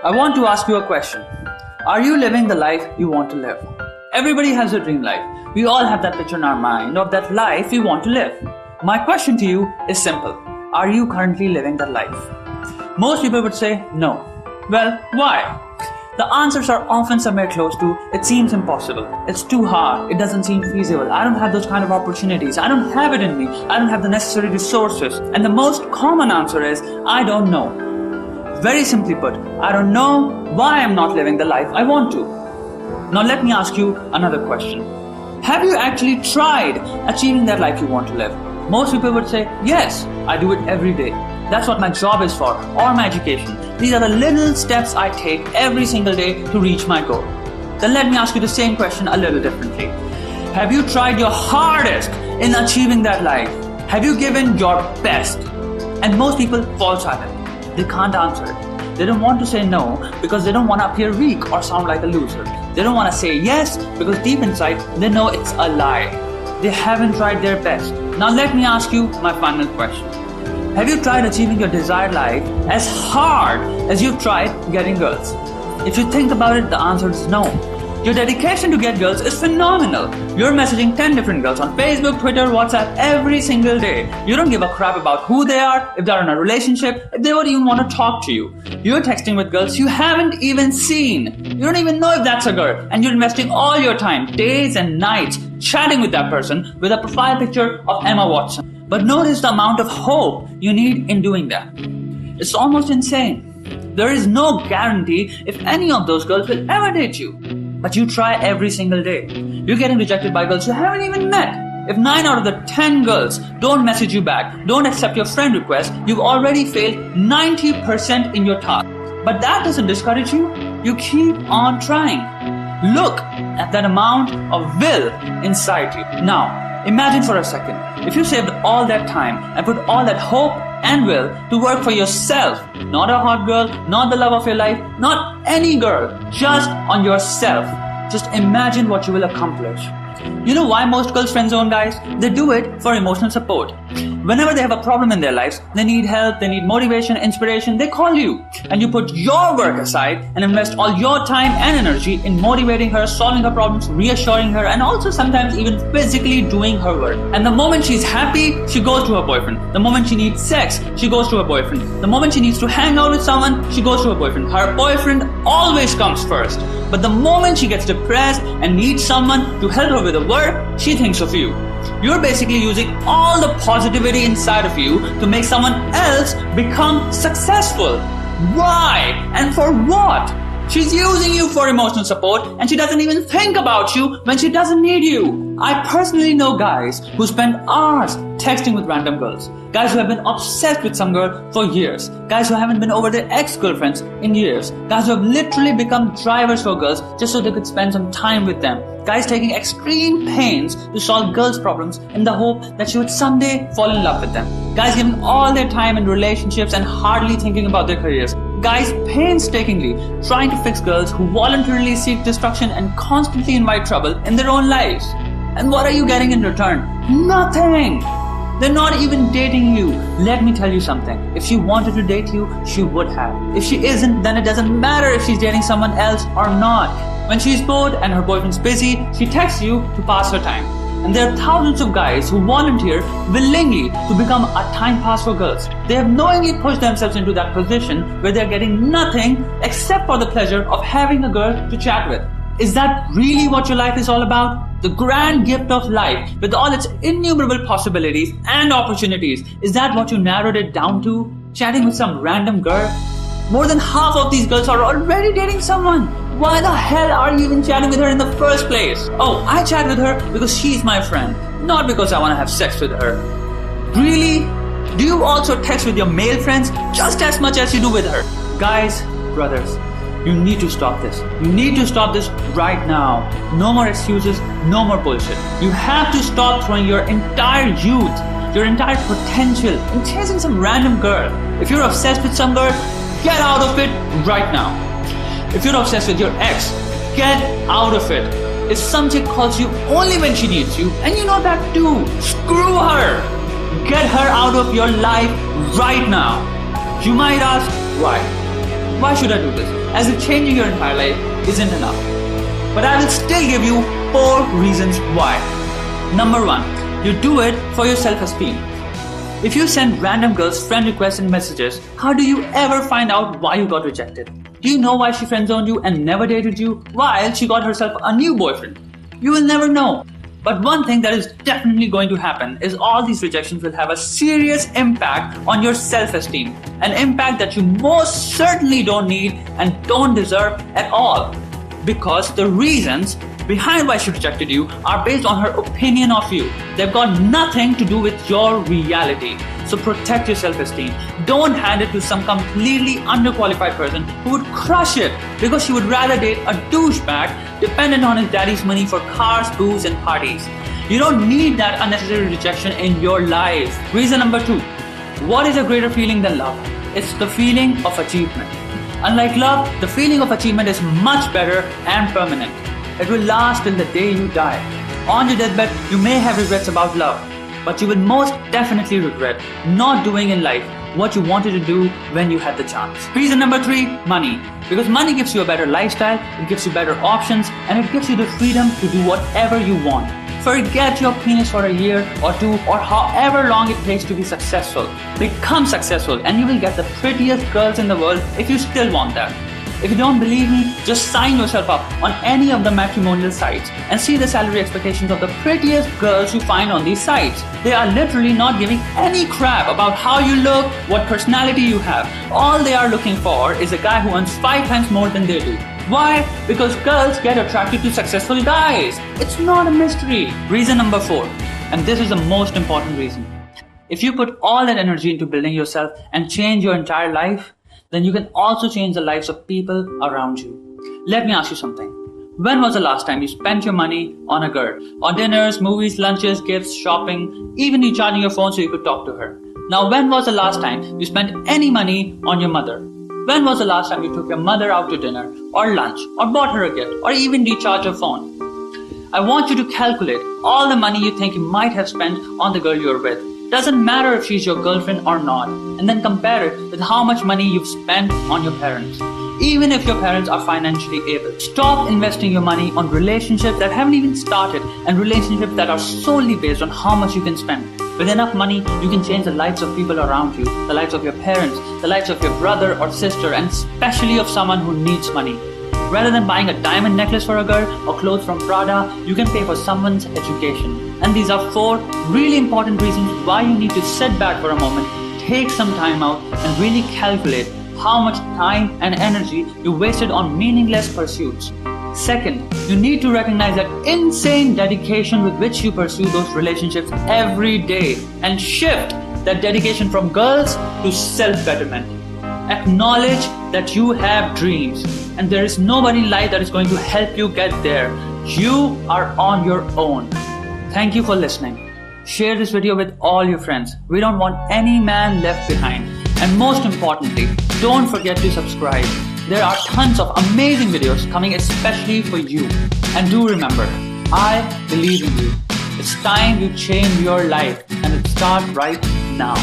I want to ask you a question. Are you living the life you want to live? Everybody has a dream life. We all have that picture in our mind of that life we want to live. My question to you is simple. Are you currently living that life? Most people would say no. Well, why? The answers are often somewhere close to, it seems impossible. It's too hard. It doesn't seem feasible. I don't have those kind of opportunities. I don't have it in me. I don't have the necessary resources. And the most common answer is, I don't know. Very simply put, I don't know why I'm not living the life I want to. Now let me ask you another question. Have you actually tried achieving that life you want to live? Most people would say, yes, I do it every day. That's what my job is for, or my education. These are the little steps I take every single day to reach my goal. Then let me ask you the same question a little differently. Have you tried your hardest in achieving that life? Have you given your best? And most people fall silent. They can't answer it. They don't want to say no because they don't want to appear weak or sound like a loser. They don't want to say yes because deep inside they know it's a lie. They haven't tried their best. Now let me ask you my final question. Have you tried achieving your desired life as hard as you've tried getting girls? If you think about it, the answer is no. Your dedication to get girls is phenomenal. You're messaging 10 different girls on Facebook, Twitter, WhatsApp every single day. You don't give a crap about who they are, if they're in a relationship, if they would even want to talk to you. You're texting with girls you haven't even seen. You don't even know if that's a girl. And you're investing all your time, days and nights, chatting with that person with a profile picture of Emma Watson. But notice the amount of hope you need in doing that. It's almost insane. There is no guarantee if any of those girls will ever date you. But you try every single day. You're getting rejected by girls you haven't even met. If 9 out of the 10 girls don't message you back, don't accept your friend request, you've already failed 90% in your task. But that doesn't discourage you. You keep on trying. Look at that amount of will inside you. Now, imagine for a second, if you saved all that time and put all that hope and will to work for yourself, not a hot girl, not the love of your life, not any girl, just on yourself. Just imagine what you will accomplish. You know why most girls friend zone guys? They do it for emotional support. Whenever they have a problem in their lives, they need help, they need motivation, inspiration, they call you. And you put your work aside and invest all your time and energy in motivating her, solving her problems, reassuring her, and also sometimes even physically doing her work. And the moment she's happy, she goes to her boyfriend. The moment she needs sex, she goes to her boyfriend. The moment she needs to hang out with someone, she goes to her boyfriend. Her boyfriend always comes first. But the moment she gets depressed and needs someone to help her with her work, she thinks of you. You're basically using all the positivity inside of you to make someone else become successful. Why? And for what? She's using you for emotional support and she doesn't even think about you when she doesn't need you. I personally know guys who spend hours texting with random girls. Guys who have been obsessed with some girl for years. Guys who haven't been over their ex-girlfriends in years. Guys who have literally become drivers for girls just so they could spend some time with them. Guys taking extreme pains to solve girls' problems in the hope that she would someday fall in love with them. Guys giving all their time in relationships and hardly thinking about their careers. Guys painstakingly trying to fix girls who voluntarily seek destruction and constantly invite trouble in their own lives. And what are you getting in return? Nothing! They're not even dating you. Let me tell you something. If she wanted to date you, she would have. If she isn't, then it doesn't matter if she's dating someone else or not. When she's bored and her boyfriend's busy, she texts you to pass her time. And there are thousands of guys who volunteer willingly to become a time pass for girls. They have knowingly pushed themselves into that position where they're getting nothing except for the pleasure of having a girl to chat with. Is that really what your life is all about? The grand gift of life with all its innumerable possibilities and opportunities. Is that what you narrowed it down to? Chatting with some random girl? More than half of these girls are already dating someone. Why the hell are you even chatting with her in the first place? Oh, I chat with her because she's my friend, not because I want to have sex with her. Really? Do you also text with your male friends just as much as you do with her? Guys, brothers, you need to stop this. You need to stop this right now. No more excuses, no more bullshit. You have to stop throwing your entire youth, your entire potential in chasing some random girl. If you're obsessed with some girl, get out of it right now. If you're obsessed with your ex, get out of it. If some chick calls you only when she needs you, and you know that too, screw her. Get her out of your life right now. You might ask, why? Why should I do this? As if changing your entire life isn't enough. But I will still give you 4 reasons why. Number 1, you do it for your self-esteem. If you send random girls friend requests and messages, how do you ever find out why you got rejected? Do you know why she friend-zoned you and never dated you while she got herself a new boyfriend? You will never know. But one thing that is definitely going to happen is all these rejections will have a serious impact on your self-esteem. An impact that you most certainly don't need and don't deserve at all. Because the reasons behind why she rejected you are based on her opinion of you. They've got nothing to do with your reality. So protect your self-esteem. Don't hand it to some completely underqualified person who would crush it because she would rather date a douchebag dependent on his daddy's money for cars, booze, and parties. You don't need that unnecessary rejection in your life. Reason number 2. What is a greater feeling than love? It's the feeling of achievement. Unlike love, the feeling of achievement is much better and permanent. It will last till the day you die. On your deathbed, you may have regrets about love, but you will most definitely regret not doing in life what you wanted to do when you had the chance. Reason number 3, money. Because money gives you a better lifestyle, it gives you better options, and it gives you the freedom to do whatever you want. Forget your penis for a year or 2 or however long it takes to be successful. Become successful and you will get the prettiest girls in the world if you still want that. If you don't believe me, just sign yourself up on any of the matrimonial sites and see the salary expectations of the prettiest girls you find on these sites. They are literally not giving any crap about how you look, what personality you have. All they are looking for is a guy who earns 5 times more than they do. Why? Because girls get attracted to successful guys. It's not a mystery. Reason number 4, and this is the most important reason. If you put all that energy into building yourself and change your entire life, then you can also change the lives of people around you. Let me ask you something. When was the last time you spent your money on a girl? On dinners, movies, lunches, gifts, shopping, even recharging your phone so you could talk to her. Now, when was the last time you spent any money on your mother? When was the last time you took your mother out to dinner or lunch or bought her a gift or even recharged her phone? I want you to calculate all the money you think you might have spent on the girl you're with. Doesn't matter if she's your girlfriend or not, and then compare it with how much money you've spent on your parents. Even if your parents are financially able. Stop investing your money on relationships that haven't even started and relationships that are solely based on how much you can spend. With enough money, you can change the lives of people around you, the lives of your parents, the lives of your brother or sister, and especially of someone who needs money. Rather than buying a diamond necklace for a girl or clothes from Prada, you can pay for someone's education. And these are 4 really important reasons why you need to sit back for a moment, take some time out, and really calculate how much time and energy you wasted on meaningless pursuits. Second, you need to recognize that insane dedication with which you pursue those relationships every day and shift that dedication from girls to self-betterment. Acknowledge that you have dreams and there is nobody in life that is going to help you get there. You are on your own. Thank you for listening. Share this video with all your friends. We don't want any man left behind. And most importantly, don't forget to subscribe. There are tons of amazing videos coming especially for you. And do remember, I believe in you. It's time you change your life and it starts right now.